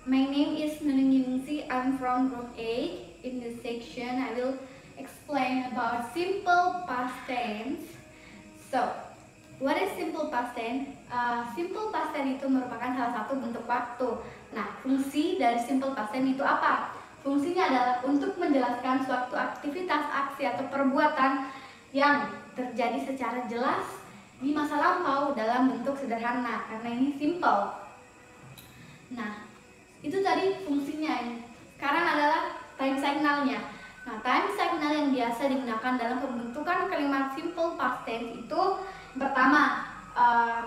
My name is Nunung Yuningsi. I'm from Group 8. In this section, I will explain about simple past tense. So, what is simple past tense? Simple past tense itu merupakan salah satu bentuk waktu. Nah, fungsi dari simple past tense itu apa? Fungsinya adalah untuk menjelaskan suatu aktivitas, aksi, atau perbuatan yang terjadi secara jelas di masa lampau dalam bentuk sederhana, karena ini simple. Nah, itu tadi fungsinya. Sekarang adalah time signalnya. Nah, time signal yang biasa digunakan dalam pembentukan kalimat simple past tense itu pertama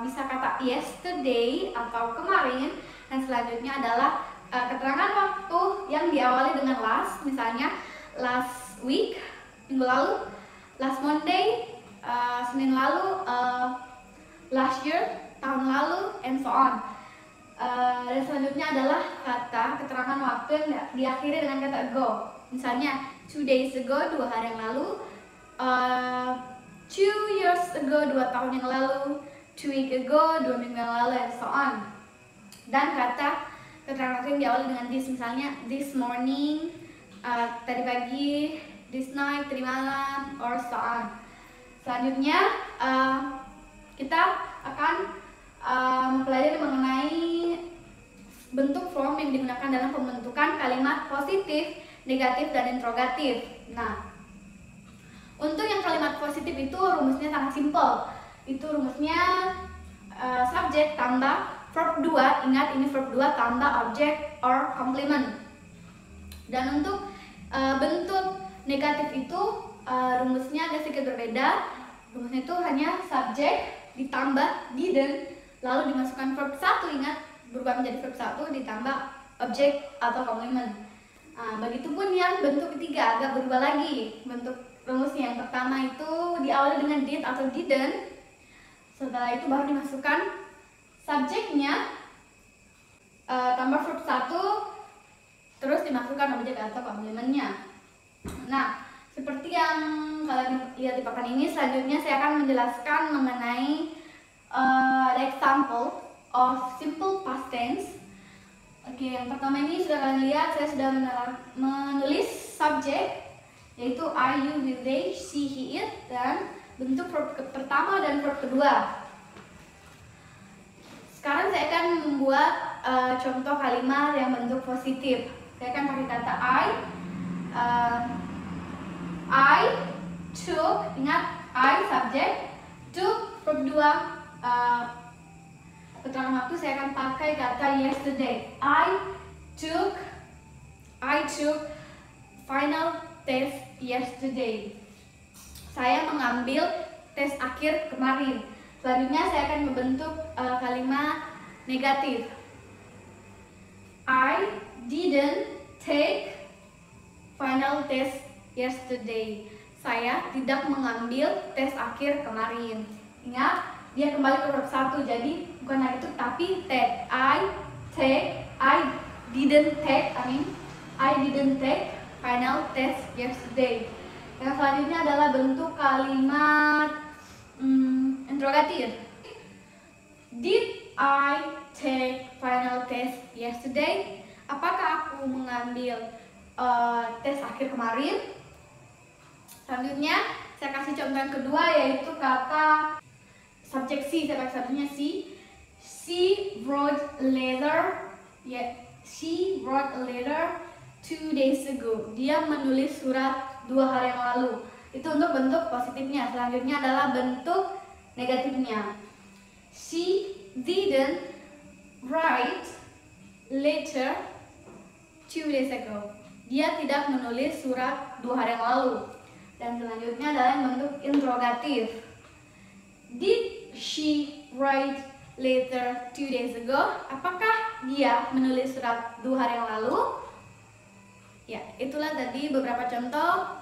bisa kata yesterday atau kemarin, dan selanjutnya adalah keterangan waktu yang diawali dengan last, misalnya last week, minggu lalu, last Monday, Senin lalu, last year, tahun lalu, and so on. Dan selanjutnya adalah kata keterangan waktu yang diakhiri dengan kata ago. Misalnya 2 days ago, 2 hari yang lalu, 2 years ago, 2 tahun yang lalu, 2 weeks ago, 2 minggu yang lalu, and so on. Dan kata keterangan waktu yang diawali dengan this, misalnya this morning, tadi pagi, this night, tadi malam, or so on. Selanjutnya kita akan mempelajari mengenai bentuk form yang digunakan dalam pembentukan kalimat positif, negatif, dan interrogatif. Nah, untuk yang kalimat positif itu rumusnya sangat simpel. Itu rumusnya subjek tambah verb 2. Ingat, ini verb 2 tambah object or complement. Dan untuk bentuk negatif itu rumusnya agak sedikit berbeda. Rumusnya itu hanya subjek ditambah didn't, lalu dimasukkan verb 1, ingat, berubah menjadi verb 1 ditambah objek atau complement. Begitupun yang bentuk ketiga agak berubah lagi bentuk rumusnya. Yang pertama itu diawali dengan did atau didn't, setelah itu baru dimasukkan subjeknya tambah verb 1, terus dimasukkan objek atau complementnya. Nah, seperti yang kalian lihat di papan ini, selanjutnya saya akan menjelaskan mengenai the example of simple past tense. Oke, yang pertama ini sudah kalian lihat, saya sudah menulis subjek, yaitu I, you, we, they, she, he, it, dan bentuk verb pertama dan verb kedua. Sekarang saya akan membuat contoh kalimat yang bentuk positif. Saya akan pakai kata I took, ingat, I subjek, took verb 2, keterangan waktu saya akan pakai kata yesterday. I took final test yesterday. Saya mengambil tes akhir kemarin. Selanjutnya saya akan membentuk kalimat negatif. I didn't take final test yesterday. Saya tidak mengambil tes akhir kemarin. Ingat, dia kembali ke verb 1, jadi bukan lagi itu tapi take. I didn't take final test yesterday. Yang selanjutnya adalah bentuk kalimat interrogatif. Did I take final test yesterday? Apakah aku mengambil tes akhir kemarin? Selanjutnya saya kasih contoh yang kedua, yaitu kata subjek C. Saya pakai subjeknya C. She wrote a letter 2 days ago. Dia menulis surat 2 hari yang lalu. Itu untuk bentuk positifnya. Selanjutnya adalah bentuk negatifnya. She didn't write letter 2 days ago. Dia tidak menulis surat 2 hari yang lalu. Dan selanjutnya adalah yang bentuk interrogatif. Did she write letter 2 days ago? Apakah dia menulis surat 2 hari yang lalu? Ya, itulah tadi beberapa contoh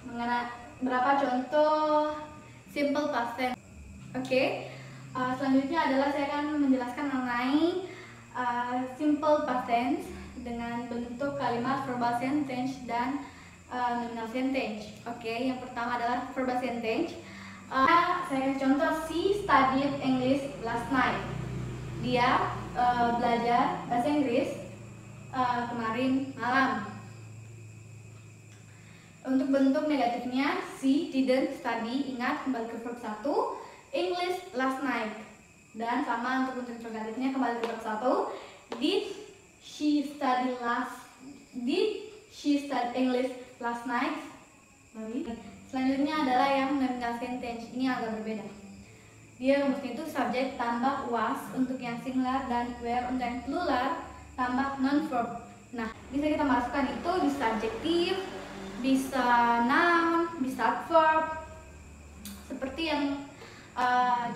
mengenai beberapa contoh simple past tense. Oke. Selanjutnya adalah saya akan menjelaskan mengenai simple past tense dengan bentuk kalimat verbal sentence dan nominal sentence. Oke, yang pertama adalah verbal sentence. Saya contoh, she studied English last night. Dia belajar bahasa Inggris kemarin malam. Untuk bentuk negatifnya, she didn't study. Ingat, kembali ke verb 1, English last night. Dan sama untuk bentuk interrogatifnya, kembali ke verb 1, did she study English last night? Selanjutnya adalah yang mengenalkan tense. Ini agak berbeda. Dia rumusnya itu subjek tambah was untuk yang singular, dan were untuk yang plural tambah non-verb. Nah, bisa kita masukkan itu bisa adjektif, bisa noun, bisa verb. Seperti yang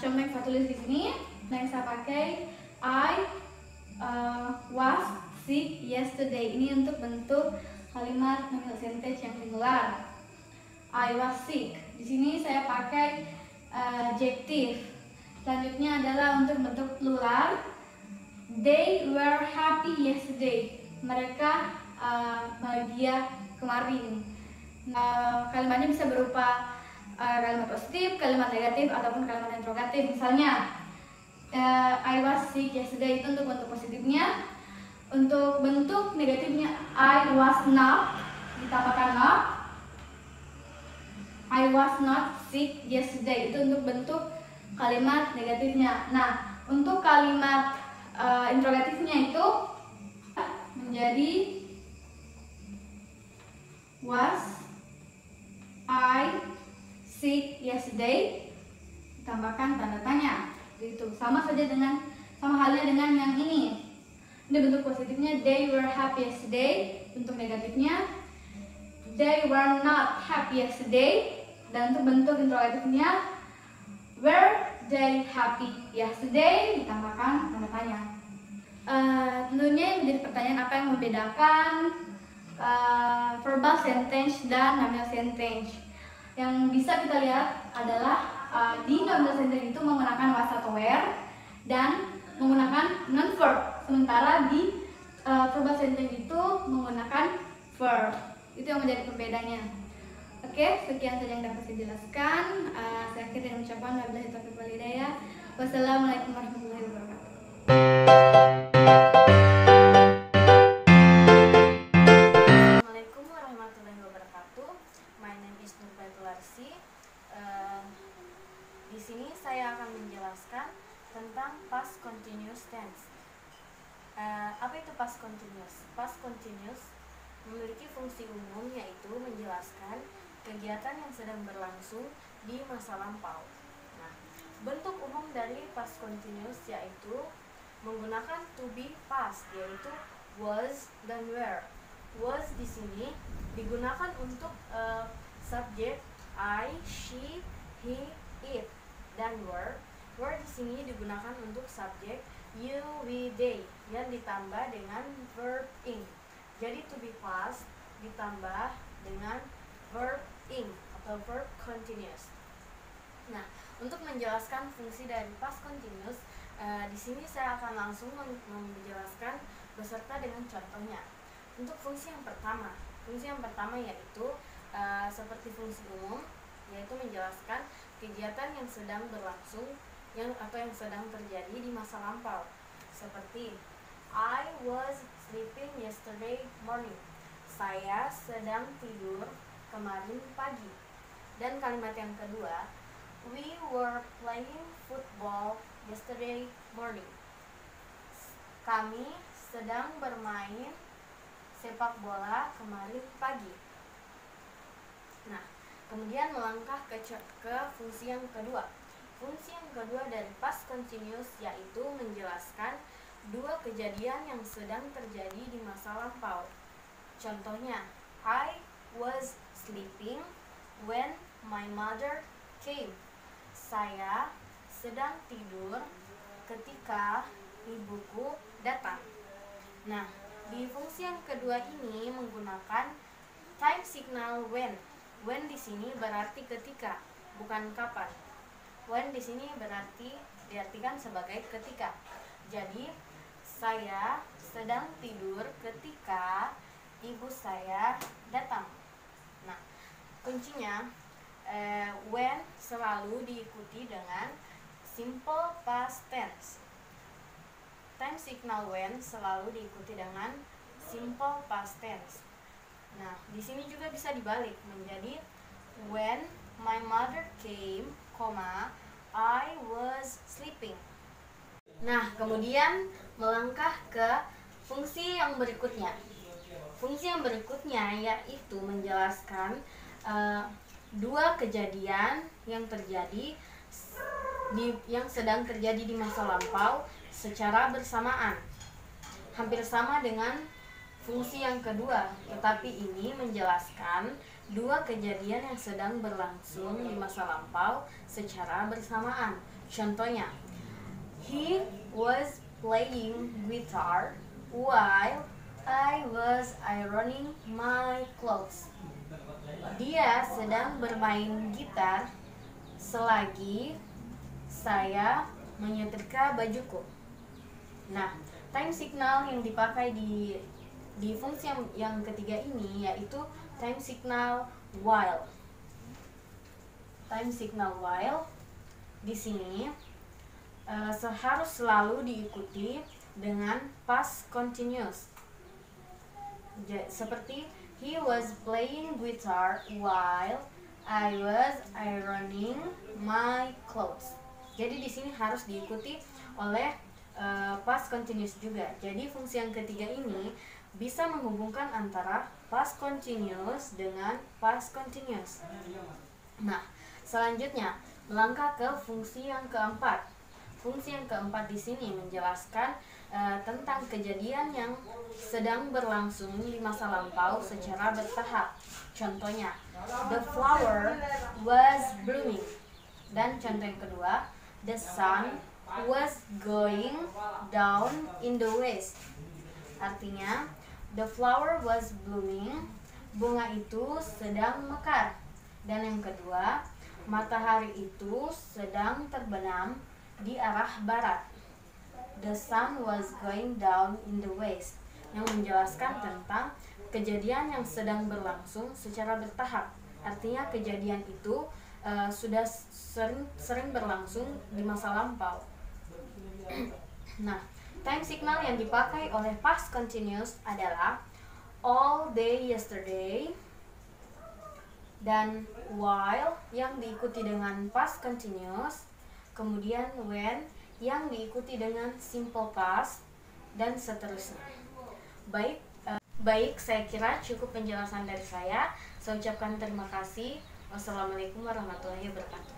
contoh yang saya tulis di sini. Nah, yang saya pakai I was sick yesterday. Ini untuk bentuk kalimat nominal sentence yang singular. I was sick. Di sini saya pakai adjektif. Selanjutnya adalah untuk bentuk plural. They were happy yesterday. Mereka bahagia kemarin. Kalimatnya bisa berupa kalimat positif, kalimat negatif, ataupun kalimat interrogatif. Misalnya, I was sick yesterday itu untuk bentuk positifnya. Untuk bentuk negatifnya, I was not, ditambahkan not. I was not sick yesterday itu untuk bentuk kalimat negatifnya. Nah, untuk kalimat interrogatifnya itu menjadi was I sick yesterday, tambahkan tanda tanya. Gitu. Sama halnya dengan yang ini. Ini bentuk positifnya, they were happy yesterday. Bentuk negatifnya, they were not happy yesterday. Dan untuk bentuk interrogatifnya, were they happy yesterday, ditambahkan tanda tanya. Tentunya menjadi pertanyaan apa yang membedakan verbal sentence dan nominal sentence. Yang bisa kita lihat adalah di nominal sentence itu menggunakan was atau were dan menggunakan non-verb. Sementara di verbal sentence itu menggunakan verb. Itu yang menjadi perbedaannya. Oke, sekian saja yang dapat saya jelaskan. Saya akhiri dengan ucapan wabillahi taufiq wal hidayah. Wassalamualaikum warahmatullahi wabarakatuh. Assalamualaikum warahmatullahi wabarakatuh. My name is Nurbatul Arsi. Di sini saya akan menjelaskan tentang past continuous tense. Apa itu past continuous? Past continuous memiliki fungsi umum, yaitu menjelaskan kegiatan yang sedang berlangsung di masa lampau. Nah, bentuk umum dari past continuous yaitu menggunakan to be past, yaitu was dan were. Was di sini digunakan untuk subjek I, she, he, it, dan were di sini digunakan untuk subjek you, we, they yang ditambah dengan verb ing. Jadi to be past ditambah dengan verb ing atau verb continuous. Nah, untuk menjelaskan fungsi dari past continuous, di sini saya akan langsung menjelaskan beserta dengan contohnya. Untuk fungsi yang pertama yaitu seperti fungsi umum, yaitu menjelaskan kegiatan yang sedang berlangsung atau yang sedang terjadi di masa lampau. Seperti I was sleeping yesterday morning. Saya sedang tidur kemarin pagi. Dan kalimat yang kedua, we were playing football yesterday morning. Kami sedang bermain sepak bola kemarin pagi. Nah, kemudian melangkah ke fungsi yang kedua. Fungsi yang kedua dari past continuous yaitu menjelaskan dua kejadian yang sedang terjadi di masa lampau. Contohnya, I was sleeping when my mother came. Saya sedang tidur ketika ibuku datang. Nah, di fungsi yang kedua ini menggunakan time signal when. When di sini berarti ketika, bukan kapan. When di sini diartikan sebagai ketika. Jadi, saya sedang tidur ketika ibu saya datang. Nah, kuncinya when selalu diikuti dengan simple past tense. time signal when selalu diikuti dengan simple past tense. Nah, di sini juga bisa dibalik menjadi when my mother came, I was sleeping. Nah, kemudian melangkah ke fungsi yang berikutnya. Fungsi yang berikutnya yaitu menjelaskan dua kejadian yang sedang terjadi di masa lampau secara bersamaan. Hampir sama dengan fungsi yang kedua, tetapi ini menjelaskan dua kejadian yang sedang berlangsung di masa lampau secara bersamaan. Contohnya, he was playing guitar while I was ironing my clothes. Dia sedang bermain gitar selagi saya menyetrika bajuku. Nah, time signal yang dipakai di fungsi yang ketiga ini yaitu time signal while. Time signal while di sini harus selalu diikuti dengan past continuous. Seperti he was playing guitar while I was ironing my clothes. Jadi di sini harus diikuti oleh past continuous juga. Jadi fungsi yang ketiga ini bisa menghubungkan antara past continuous dengan past continuous. Nah, selanjutnya melangkah ke fungsi yang keempat. Fungsi yang keempat di sini menjelaskan tentang kejadian yang sedang berlangsung di masa lampau secara bertahap. Contohnya, the flower was blooming. Dan contoh yang kedua, the sun was going down in the west. Artinya, the flower was blooming, bunga itu sedang mekar. Dan yang kedua, matahari itu sedang terbenam di arah barat. The sun was going down in the west, yang menjelaskan tentang kejadian yang sedang berlangsung secara bertahap. Artinya kejadian itu sudah sering berlangsung di masa lampau. Nah, time signal yang dipakai oleh past continuous adalah all day yesterday, dan while yang diikuti dengan past continuous, kemudian when yang diikuti dengan simple past, dan seterusnya. Baik, saya kira cukup penjelasan dari saya. Saya ucapkan terima kasih. Wassalamualaikum warahmatullahi wabarakatuh.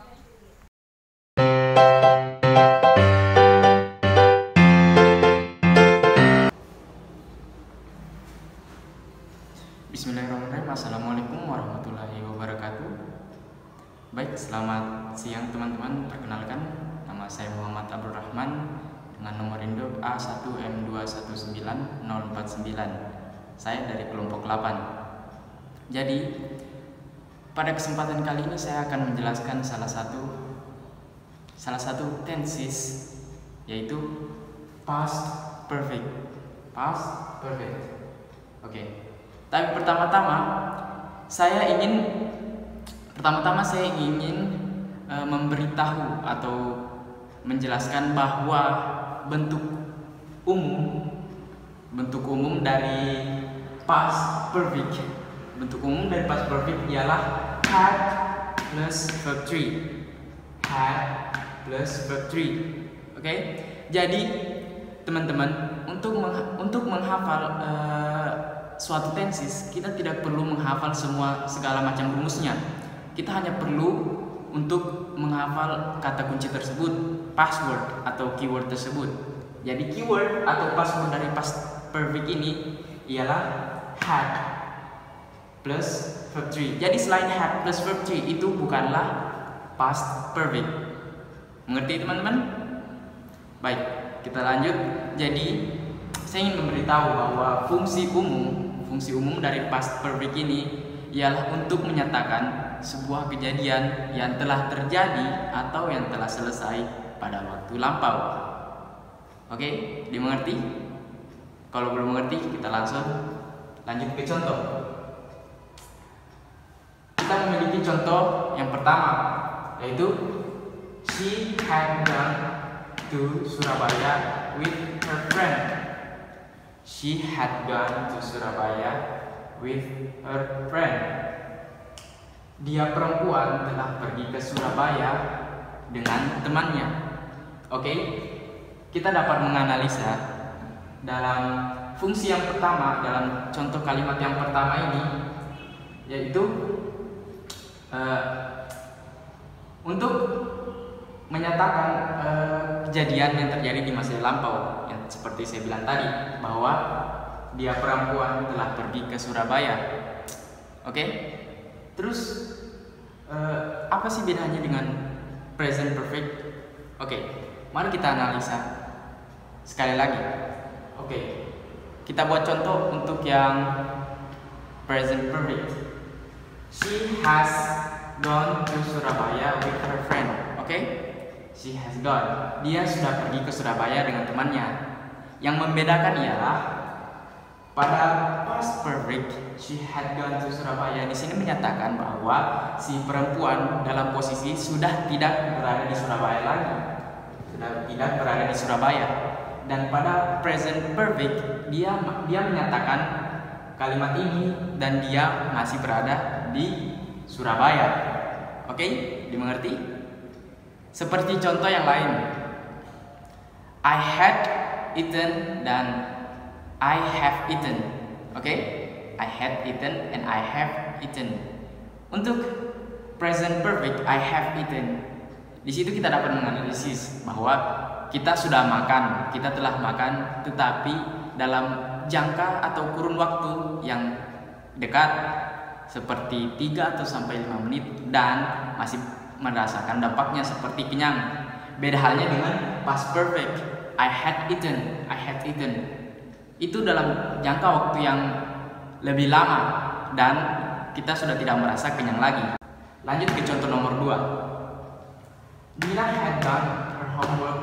Bismillahirrahmanirrahim. Assalamualaikum warahmatullahi wabarakatuh. Baik, selamat siang teman-teman. Perkenalkan, nama saya Muhammad Abdul Rahman dengan nomor induk A1M219049. Saya dari kelompok 8. Jadi, pada kesempatan kali ini saya akan menjelaskan salah satu tenses, yaitu past perfect. Past perfect. Oke. Tapi pertama-tama saya ingin memberitahu atau menjelaskan bahwa bentuk umum dari past perfect. Bentuk umum dari past perfect ialah had plus verb 3. Had plus verb 3. Oke? Jadi teman-teman, untuk menghafal suatu tenses, kita tidak perlu menghafal segala macam rumusnya. Kita hanya perlu untuk menghafal kata kunci tersebut, password atau keyword tersebut. Jadi keyword atau password dari past perfect ini ialah had plus verb 3. Jadi selain had plus verb 3 itu bukanlah past perfect. Mengerti teman-teman? Baik, kita lanjut. Jadi saya ingin memberitahu bahwa fungsi umum dari past perfect ini ialah untuk menyatakan sebuah kejadian yang telah terjadi atau yang telah selesai pada waktu lampau. Oke, dimengerti? Kalau belum mengerti, kita langsung lanjut ke contoh. Kita memiliki contoh yang pertama, yaitu she had gone to Surabaya with her friend. She had gone to Surabaya with her friend. Dia perempuan telah pergi ke Surabaya dengan temannya. Oke, kita dapat menganalisa dalam fungsi yang pertama, dalam contoh kalimat yang pertama ini, yaitu untuk menyatakan kejadian yang terjadi di masa lampau, yang seperti saya bilang tadi, bahwa dia perempuan telah pergi ke Surabaya. Oke, terus apa sih bedanya dengan present perfect? Oke, mari kita analisa sekali lagi. Oke, kita buat contoh untuk yang present perfect. She has gone to Surabaya with her friend. Oke, she has gone. Dia sudah pergi ke Surabaya dengan temannya. Yang membedakan ialah pada past perfect, she had gone to Surabaya. Di sini menyatakan bahwa si perempuan dalam posisi sudah tidak berada di Surabaya lagi, sudah tidak berada di Surabaya. Dan pada present perfect, dia menyatakan kalimat ini dan dia masih berada di Surabaya. Oke, dimengerti? Seperti contoh yang lain, I had eaten dan I have eaten. Oke, I had eaten and I have eaten. Untuk present perfect, I have eaten. Di situ kita dapat menganalisis bahwa kita sudah makan, kita telah makan, tetapi dalam jangka atau kurun waktu yang dekat, seperti 3 atau sampai 5 menit, dan masih merasakan dampaknya seperti kenyang. Beda halnya dengan past perfect, I had eaten, I had eaten. Itu dalam jangka waktu yang lebih lama dan kita sudah tidak merasa kenyang lagi. Lanjut ke contoh nomor 2. Nina had done her homework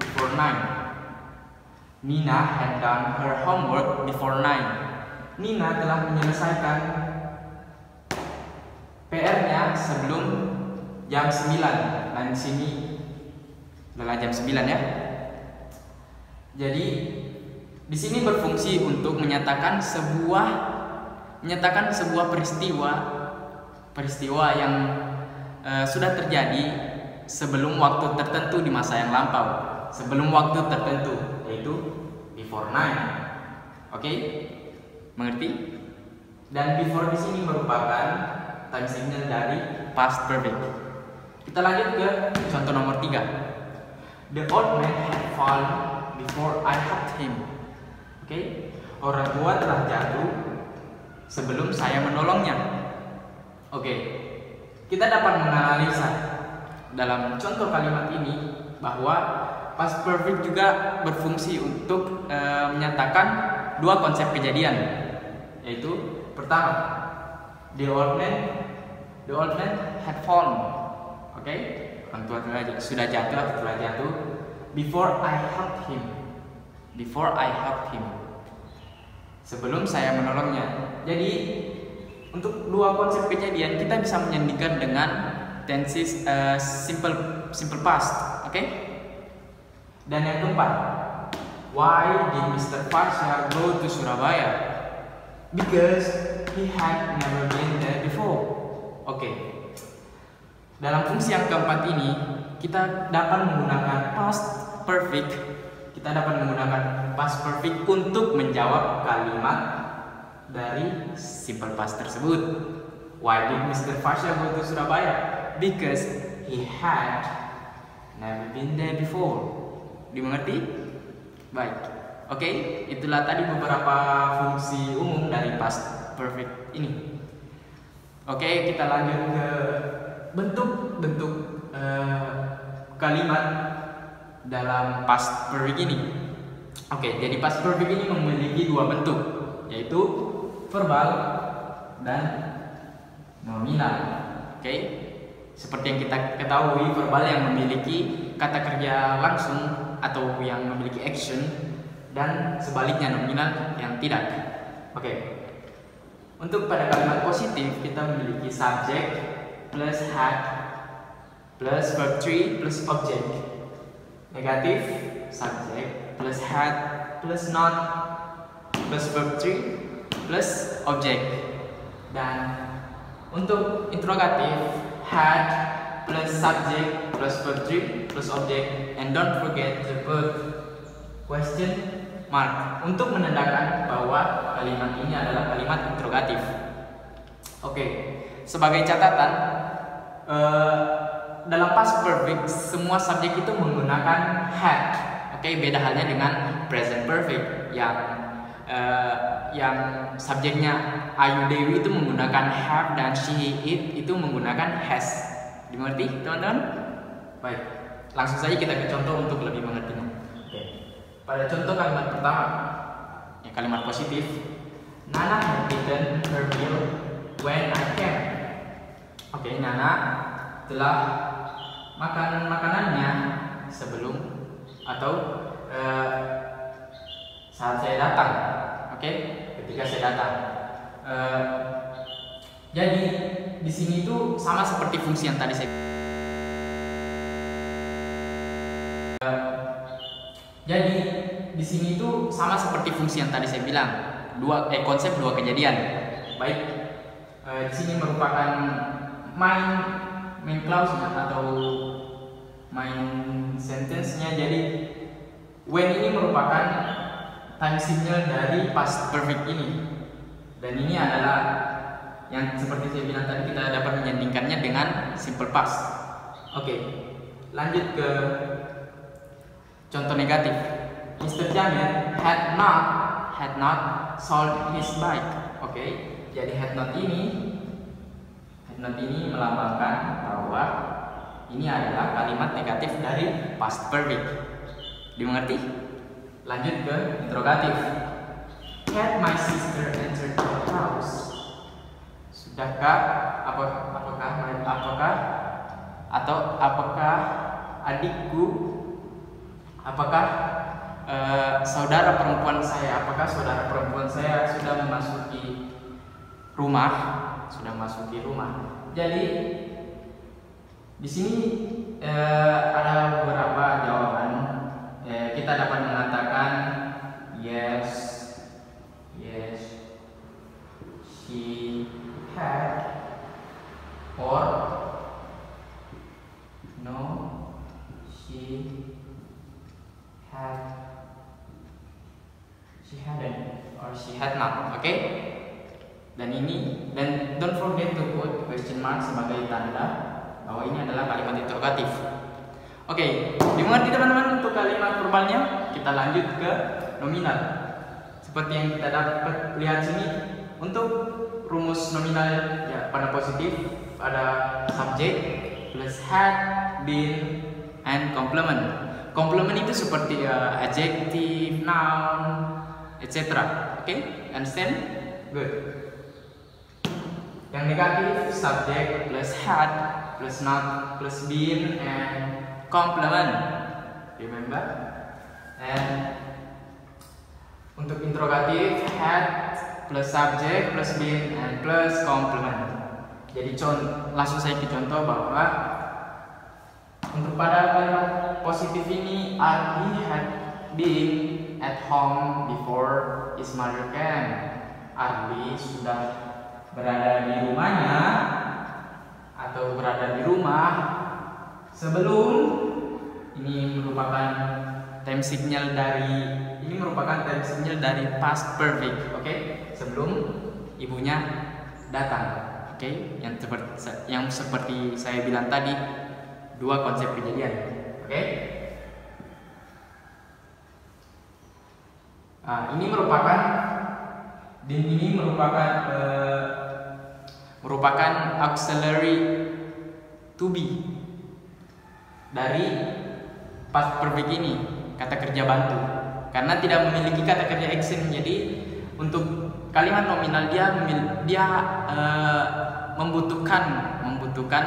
before 9. Nina had done her homework before 9. Nina telah menyelesaikan PR-nya sebelum jam 9. Dan di sini adalah jam 9 ya. Jadi di sini berfungsi untuk menyatakan sebuah peristiwa yang sudah terjadi sebelum waktu tertentu di masa yang lampau, sebelum waktu tertentu, yaitu before 9. Oke, mengerti? Dan before di sini merupakan time signal dari past perfect. Kita lanjut ke contoh nomor 3. The old man had fallen before I helped him. Oke, orang tua telah jatuh sebelum saya menolongnya. Oke, kita dapat menganalisa dalam contoh kalimat ini bahwa past perfect juga berfungsi untuk menyatakan dua konsep kejadian, yaitu pertama, the old man had fallen. Oke, orang tua sudah jatuh atau telah jatuh before I helped him. Before I helped him, sebelum saya menolongnya. Jadi untuk dua konsep kejadian kita bisa menyandingkan dengan tenses simple past. Oke? Dan yang keempat, why did Mr. Fasya go to Surabaya? Because he had never been there before. Oke. Dalam fungsi yang keempat ini kita dapat menggunakan past perfect. Kita dapat menggunakan past perfect untuk menjawab kalimat dari simple past tersebut. Why did Mr. Fasya go to Surabaya? Because he had never been there before. Dimengerti? Baik. Oke, itulah tadi beberapa fungsi umum dari past perfect ini. Oke, kita lanjut ke bentuk-bentuk kalimat dalam past perfect ini. Oke, jadi past perfect ini memiliki dua bentuk, yaitu verbal dan nominal. Oke, seperti yang kita ketahui, verbal yang memiliki kata kerja langsung atau yang memiliki action, dan sebaliknya nominal yang tidak. Oke, untuk pada kalimat positif kita memiliki subject plus had plus verb 3 plus object. Negatif, subject plus had plus not plus verb 3 plus object. Dan untuk interrogatif, had plus subject plus verb 3 plus object, and don't forget the verb question mark untuk menandakan bahwa kalimat ini adalah kalimat interrogatif. Oke, sebagai catatan, dalam past perfect semua subjek itu menggunakan had. Oke, beda halnya dengan present perfect yang subjeknya Ayu Dewi itu menggunakan have dan she it itu menggunakan has. Dimengerti, teman-teman? Baik, langsung saja kita ke contoh untuk lebih mengertinya. Oke. Pada contoh kalimat pertama, ya kalimat positif, Nana had eaten her meal when I came. Oke, Nana telah makan makanannya sebelum atau saat saya datang. Oke, ketika saya datang. Jadi di sini itu sama seperti fungsi yang tadi saya. Jadi di sini itu sama seperti fungsi yang tadi saya bilang, konsep dua kejadian. Baik, di sini merupakan main clause-nya atau main sentence-nya. Jadi when ini merupakan time signal dari past perfect ini, dan ini adalah yang seperti saya bilang tadi, kita dapat menyandingkannya dengan simple past. Oke, lanjut ke contoh negatif. Mr. Jamil had not sold his bike. Oke, jadi had not ini melambangkan bahwa ini adalah kalimat negatif dari past perfect. Dimengerti? Lanjut ke interrogatif. Had my sister entered the house? Sudahkah apakah adikku, saudara perempuan saya sudah memasuki rumah? Jadi di sini ada beberapa jawaban. Kita dapat mengatakan yes, she had, or no, she hadn't, or she had not. Oke? Dan don't forget to put question mark sebagai tanda bahwa ini adalah kalimat interrogatif. Oke, dimengerti teman-teman untuk kalimat verbalnya? Kita lanjut ke nominal. Seperti yang kita dapat lihat sini, untuk rumus nominal ya pada positif ada subject plus had, been, and complement. Complement itu seperti adjective, noun, etc. Oke, understand? Good. Yang negatif, subject plus had plus not plus been and complement. Remember? And untuk interrogatif, had plus subject plus been and plus complement. Jadi langsung saya ke contoh bahwa untuk pada kalimat positif ini, Ardi had been at home before his mother came. Ardi sudah berada di rumahnya atau berada di rumah sebelum. Ini merupakan time signal dari past perfect. Oke, sebelum ibunya datang. Oke, yang seperti saya bilang tadi, dua konsep kejadian. Oke. Ini merupakan auxiliary to be dari past perfect ini, kata kerja bantu, karena tidak memiliki kata kerja action. Jadi untuk kalimat nominal dia membutuhkan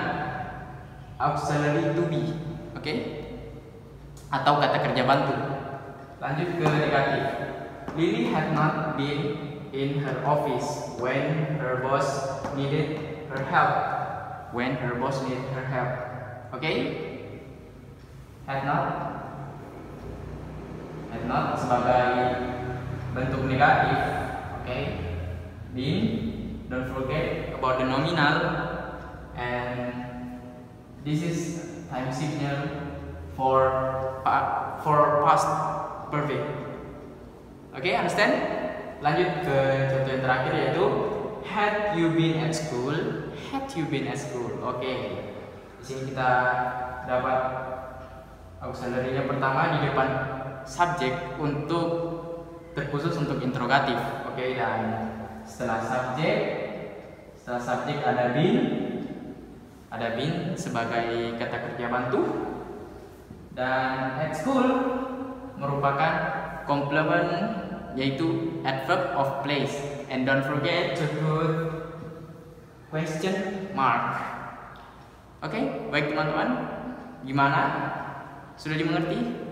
auxiliary to be, oke? Atau kata kerja bantu. Lanjut ke negatif. Lily had not been in her office when her boss needed her help. Oke? Had not not sebagai bentuk negatif. Oke. Been, don't forget about the nominal, and this is time signal for past perfect. Oke, understand? Lanjut ke contoh yang terakhir, yaitu had you been at school. Had you been at school. Oke. Di sini kita dapat auxiliary-nya pertama di depan subjek untuk terkhusus untuk interrogatif. Oke, dan setelah subjek ada been sebagai kata kerja bantu, dan at school merupakan komplement yaitu adverb of place, and don't forget to put question mark. Oke, baik teman-teman, gimana? Sudah dimengerti?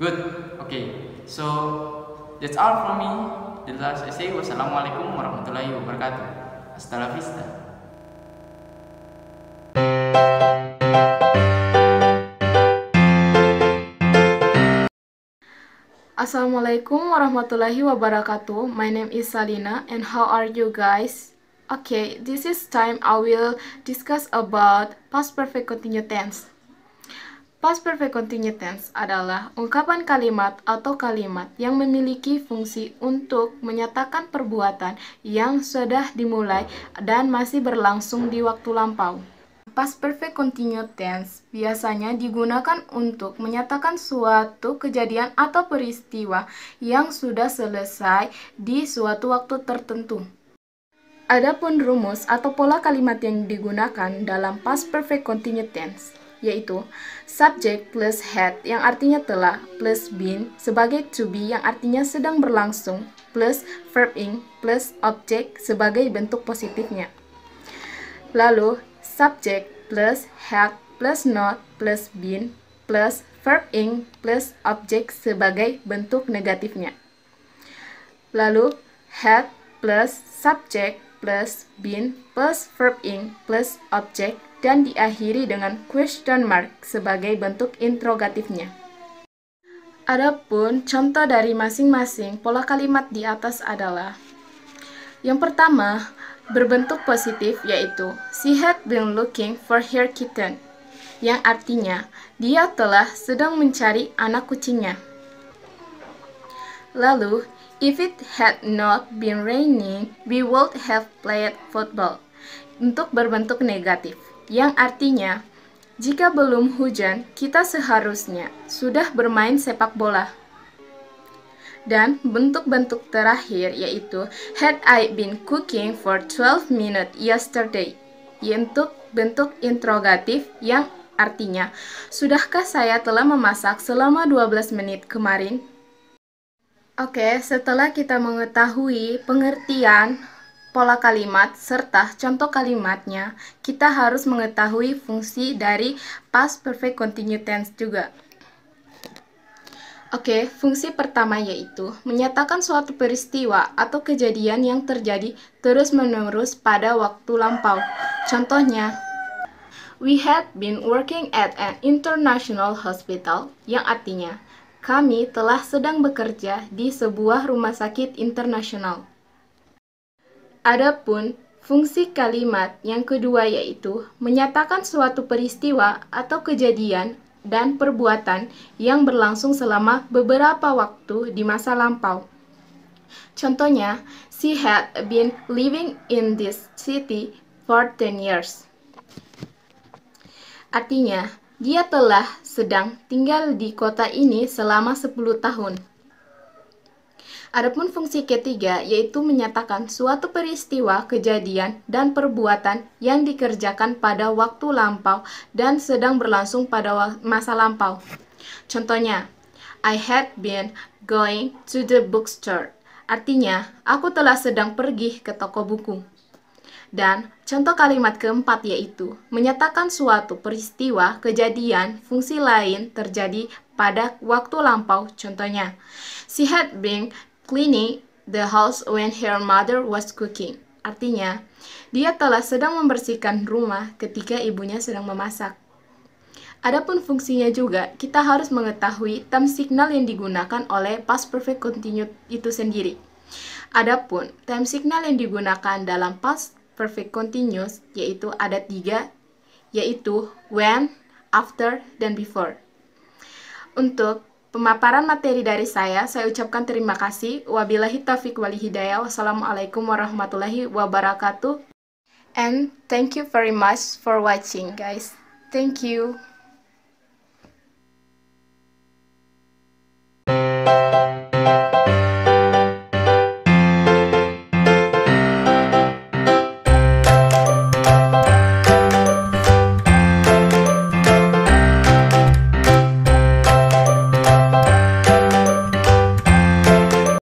Good. Okay. So that's all from me. The last essay. Wassalamualaikum warahmatullahi wabarakatuh. Hasta la vista. Assalamualaikum warahmatullahi wabarakatuh. My name is Salina, and how are you guys? Okay, this is time I will discuss about past perfect continuous tense. Past perfect continuous tense adalah ungkapan kalimat atau kalimat yang memiliki fungsi untuk menyatakan perbuatan yang sudah dimulai dan masih berlangsung di waktu lampau. Past perfect continuous tense biasanya digunakan untuk menyatakan suatu kejadian atau peristiwa yang sudah selesai di suatu waktu tertentu. Adapun rumus atau pola kalimat yang digunakan dalam past perfect continuous tense yaitu subject plus had yang artinya telah plus been sebagai to be yang artinya sedang berlangsung plus verb ing plus object sebagai bentuk positifnya. Lalu subject plus had plus not plus been plus verb ing plus object sebagai bentuk negatifnya. Lalu had plus subject plus been plus verb ing plus object dan diakhiri dengan question mark sebagai bentuk interrogatifnya. Adapun contoh dari masing-masing pola kalimat di atas adalah yang pertama, berbentuk positif yaitu she had been looking for her kitten, yang artinya dia telah sedang mencari anak kucingnya. Lalu, if it had not been raining, we would have played football, untuk berbentuk negatif, yang artinya jika belum hujan, kita seharusnya sudah bermain sepak bola. Dan bentuk-bentuk terakhir yaitu had I been cooking for 12 minutes yesterday, untuk bentuk interrogatif yang artinya sudahkah saya telah memasak selama 12 menit kemarin? Oke, setelah kita mengetahui pengertian pola kalimat serta contoh kalimatnya, kita harus mengetahui fungsi dari past perfect continuous tense juga. Oke, fungsi pertama yaitu menyatakan suatu peristiwa atau kejadian yang terjadi terus-menerus pada waktu lampau. Contohnya, we had been working at an international hospital, yang artinya kami telah sedang bekerja di sebuah rumah sakit internasional. Adapun fungsi kalimat yang kedua yaitu menyatakan suatu peristiwa atau kejadian dan perbuatan yang berlangsung selama beberapa waktu di masa lampau. Contohnya, she had been living in this city for 10 years. Artinya, dia telah sedang tinggal di kota ini selama 10 tahun. Adapun fungsi ketiga yaitu menyatakan suatu peristiwa, kejadian, dan perbuatan yang dikerjakan pada waktu lampau dan sedang berlangsung pada masa lampau. Contohnya, I had been going to the bookstore. Artinya, aku telah sedang pergi ke toko buku. Dan contoh kalimat keempat yaitu menyatakan suatu peristiwa, kejadian, fungsi lain terjadi pada waktu lampau. Contohnya, she had been cleaning the house when her mother was cooking. Artinya, dia telah sedang membersihkan rumah ketika ibunya sedang memasak. Adapun fungsinya juga, kita harus mengetahui term signal yang digunakan oleh past perfect continuous itu sendiri. Adapun term signal yang digunakan dalam past perfect continuous yaitu ada 3, yaitu when, after, dan before. Untuk pemaparan materi dari saya ucapkan terima kasih. Wabillahi taufiq wal hidayah. Wassalamualaikum warahmatullahi wabarakatuh. And thank you very much for watching, guys. Thank you.